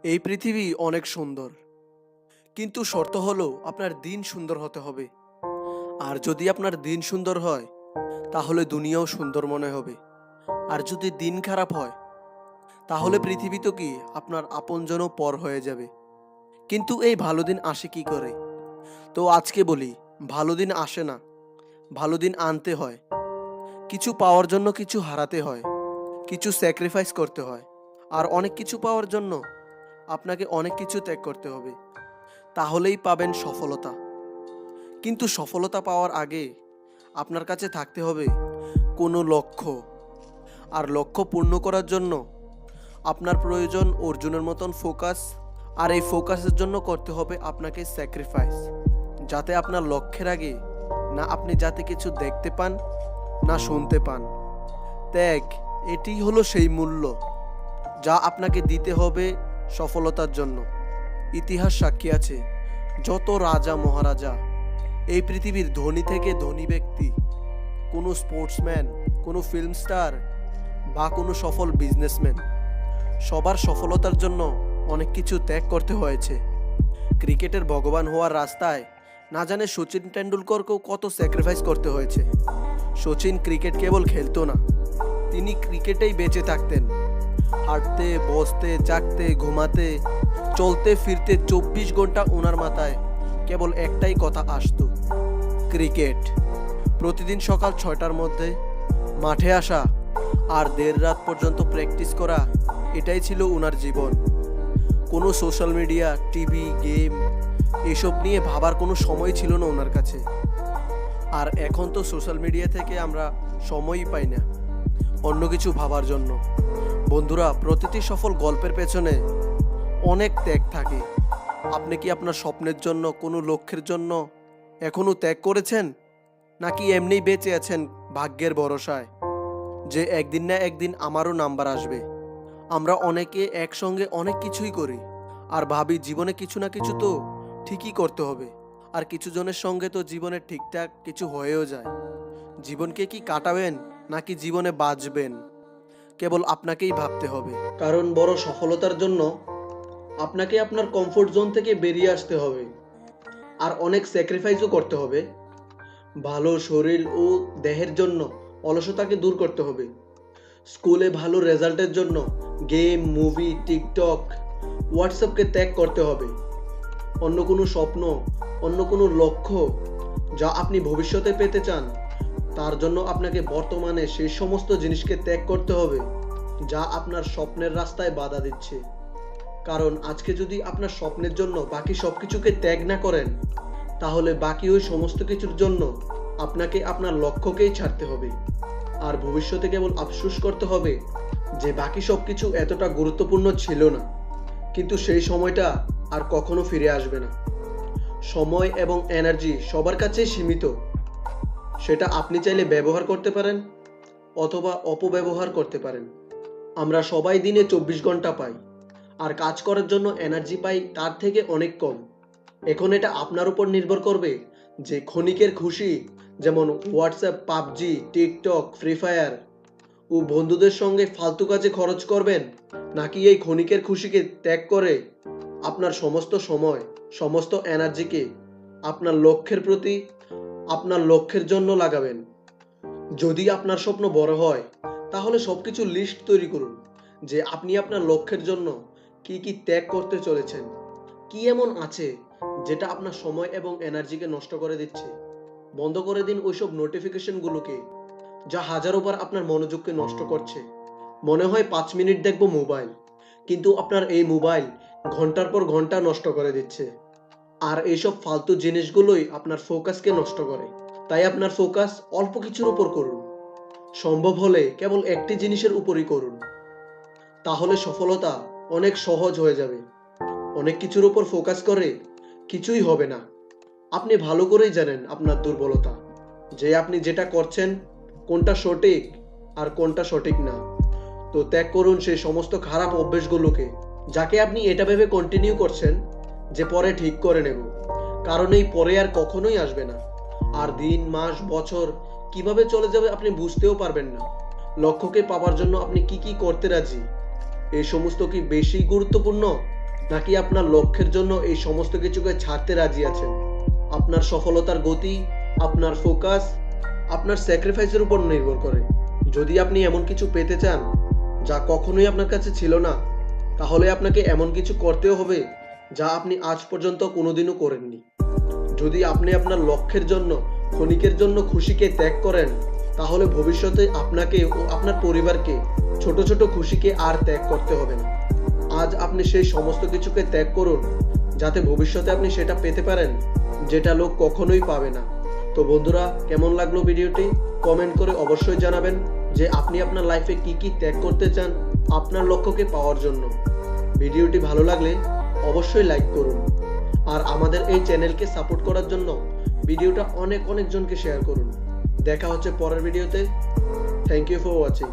এই পৃথিবী অনেক সুন্দর, কিন্তু শর্ত হলো আপনার দিন সুন্দর হতে হবে। আর যদি আপনার দিন সুন্দর হয়, তাহলে দুনিয়াও সুন্দর মনে হবে। আর যদি দিন খারাপ হয়, তাহলে পৃথিবী তো কি আপনার আপনজনও পর হয়ে যাবে। কিন্তু এই ভালো দিন আসে কি করে? তো আজকে বলি, ভালো দিন আসে না, ভালো দিন আনতে হয়। কিছু পাওয়ার জন্য কিছু হারাতে হয়, কিছু স্যাক্রিফাইস করতে হয়। আর অনেক কিছু পাওয়ার জন্য আপনাকে অনেক কিছু ত্যাগ করতে হবে। তাহলেই পাবেন সফলতা। কিন্তু সফলতা পাওয়ার আগে আপনার কাছে থাকতে হবে কোনো লক্ষ্য। আর লক্ষ্য পূর্ণ করার জন্য আপনার প্রয়োজন অর্জুনের মতন ফোকাস। আর এই ফোকাসের জন্য করতে হবে আপনাকে স্যাক্রিফাইস, যাতে আপনার লক্ষ্যের আগে না আপনি যাতে কিছু দেখতে পান, না শুনতে পান। ত্যাগ, এটিই হলো সেই মূল্য যা আপনাকে দিতে হবে সফলতার জন্য। ইতিহাস সাক্ষী আছে, যত রাজা মহারাজা, এই পৃথিবীর ধনী থেকে ধনী ব্যক্তি, কোনো স্পোর্টসম্যান, কোনো ফিল্ম স্টার বা কোনো সফল বিজনেসম্যান, সবার সফলতার জন্য অনেক কিছু ত্যাগ করতে হয়েছে। ক্রিকেটের ভগবান হওয়ার রাস্তায় না জানে সচিন টেন্ডুলকরকেও কত স্যাক্রিফাইস করতে হয়েছে। সচিন ক্রিকেট কেবল খেলতো না, তিনি ক্রিকেটেই বেঁচে থাকতেন। হাঁটতে, বসতে, জাগতে, ঘুমাতে, চলতে ফিরতে 24 ঘন্টা ওনার মাথায় কেবল একটাই কথা আসতো, ক্রিকেট। প্রতিদিন সকাল 6টার মধ্যে মাঠে আসা আর দেড় রাত পর্যন্ত প্র্যাকটিস করা, এটাই ছিল ওনার জীবন। কোনো সোশ্যাল মিডিয়া, টিভি, গেম এসব নিয়ে ভাবার কোনো সময় ছিল না ওনার কাছে। আর এখন তো সোশ্যাল মিডিয়া থেকে আমরা সময়ই পাই না অন্য কিছু ভাবার জন্য। বন্ধুরা, প্রতিটি সফল গল্পের পেছনে অনেক ত্যাগ থাকে। আপনি কি আপনার স্বপ্নের জন্য, কোনো লক্ষ্যের জন্য এখনো ত্যাগ করেছেন, নাকি এমনিই বেঁচে আছেন ভাগ্যের ভরসায় যে একদিন না একদিন আমারও নাম্বার আসবে? আমরা অনেকে একসঙ্গে অনেক কিছুই করি আর ভাবি জীবনে কিছু না কিছু তো ঠিকই করতে হবে। আর কিছু জনের সঙ্গে তো জীবনে ঠিকঠাক কিছু হয়েও যায়। জীবনকে কি কাটাবেন নাকি জীবনে বাঁচবেন, কেবল আপনাকেই ভাবতে হবে। কারণ বড় সফলতার জন্য আপনাকে আপনার কমফোর্ট জোন থেকে বেরিয়ে আসতে হবে আর অনেক স্যাক্রিফাইসও করতে হবে। ভালো শরীর ও দেহের জন্য অলসতাকে দূর করতে হবে। স্কুলে ভালো রেজাল্টের জন্য গেম, মুভি, টিকটক, হোয়াটসঅ্যাপকে ত্যাগ করতে হবে। অন্য কোনো স্বপ্ন, অন্য কোনো লক্ষ্য যা আপনি ভবিষ্যতে পেতে চান, তার জন্য আপনাকে বর্তমানে সেই সমস্ত জিনিসকে ত্যাগ করতে হবে যা আপনার স্বপ্নের রাস্তায় বাধা দিচ্ছে। কারণ আজকে যদি আপনার স্বপ্নের জন্য বাকি সব কিছুকে ত্যাগ না করেন, তাহলে বাকি ওই সমস্ত কিছুর জন্য আপনাকে আপনার লক্ষ্যকেই ছাড়তে হবে। আর ভবিষ্যতে কেবল আফসোস করতে হবে যে বাকি সব কিছু এতটা গুরুত্বপূর্ণ ছিল না। কিন্তু সেই সময়টা আর কখনো ফিরে আসবে না। সময় এবং এনার্জি সবার কাছেই সীমিত। সেটা আপনি চাইলে ব্যবহার করতে পারেন অথবা অপব্যবহার করতে পারেন। আমরা সবাই দিনে 24 ঘন্টা পাই, আর কাজ করার জন্য এনার্জি পাই তার থেকে অনেক কম। এখন এটা আপনার উপর নির্ভর করবে যে ক্ষণিকের খুশি, যেমন WhatsApp, PUBG, TikTok, Free Fire ও বন্ধুদের সঙ্গে ফালতু কাজে খরচ করবেন, নাকি এই ক্ষণিকের খুশিকে ত্যাগ করে আপনার সমস্ত সময়, সমস্ত এনার্জিকে আপনার লক্ষ্যের প্রতি, আপনার লক্ষ্যের জন্য লাগাবেন। যদি আপনার স্বপ্ন বড় হয়, তাহলে সবকিছু লিস্ট তৈরি করুন যে আপনি আপনার লক্ষ্যের জন্য কি কি ত্যাগ করতে চলেছেন। কি এমন আছে যেটা আপনার সময় এবং এনার্জিকে নষ্ট করে দিচ্ছে? বন্ধ করে দিন ওইসব নোটিফিকেশনগুলোকে যা হাজারো বার আপনার মনোযোগকে নষ্ট করছে। মনে হয় 5 মিনিট দেখবো মোবাইল, কিন্তু আপনার এই মোবাইল ঘন্টার পর ঘন্টা নষ্ট করে দিচ্ছে। আর এইসব ফালতু জিনিসগুলোই আপনার ফোকাসকে নষ্ট করে। তাই আপনার ফোকাস অল্প কিছুর উপর করুন। সম্ভব হলে কেবল একটি জিনিসের উপরই করুন। তাহলে সফলতা অনেক সহজ হয়ে যাবে। অনেক কিছুর উপর ফোকাস করে কিছুই হবে না। আপনি ভালো করেই জানেন আপনার দুর্বলতা, যে আপনি যেটা করছেন কোনটা সঠিক আর কোনটা সঠিক না। তো ত্যাগ করুন সেই সমস্ত খারাপ অভ্যেসগুলোকে, যাকে আপনি এটা ভেবে কন্টিনিউ করছেন যে পরে ঠিক করে নেব। কারণ এই পরে আর কখনোই আসবে না। আর দিন, মাস, বছর কিভাবে চলে যাবে আপনি বুঝতেও পারবেন না। লক্ষ্যকে পাওয়ার জন্য আপনি কি কি করতে রাজি, এই সমস্ত কি বেশি গুরুত্বপূর্ণ, নাকি আপনার লক্ষ্যের জন্য এই সমস্ত কিছুকে ছাড়তে রাজি আছেন? আপনার সফলতার গতি, আপনার ফোকাস, আপনার স্যাক্রিফাইসের উপর নির্ভর করে। যদি আপনি এমন কিছু পেতে চান যা কখনোই আপনার কাছে ছিল না, তাহলে আপনাকে এমন কিছু করতেও হবে যা আপনি আজ পর্যন্ত কোনোদিনও করেননি। যদি আপনি আপনার লক্ষ্যের জন্য ক্ষণিকের জন্য খুশিকে ত্যাগ করেন, তাহলে ভবিষ্যতে আপনাকে ও আপনার পরিবারকে ছোট ছোট খুশিকে আর ত্যাগ করতে হবে না। আজ আপনি সেই সমস্ত কিছুকে ত্যাগ করুন, যাতে ভবিষ্যতে আপনি সেটা পেতে পারেন যেটা লোক কখনোই পাবে না। তো বন্ধুরা, কেমন লাগলো ভিডিওটি? কমেন্ট করে অবশ্যই জানাবেন যে আপনি আপনার লাইফে কি কি ত্যাগ করতে চান আপনার লক্ষ্যকে পাওয়ার জন্য। ভিডিওটি ভালো লাগলে অবশ্যই লাইক করুন, আর আমাদের এই চ্যানেলকে সাপোর্ট করার জন্য ভিডিওটা অনেক জনকে শেয়ার করুন। দেখা হচ্ছে পরের ভিডিওতে। Thank you for watching.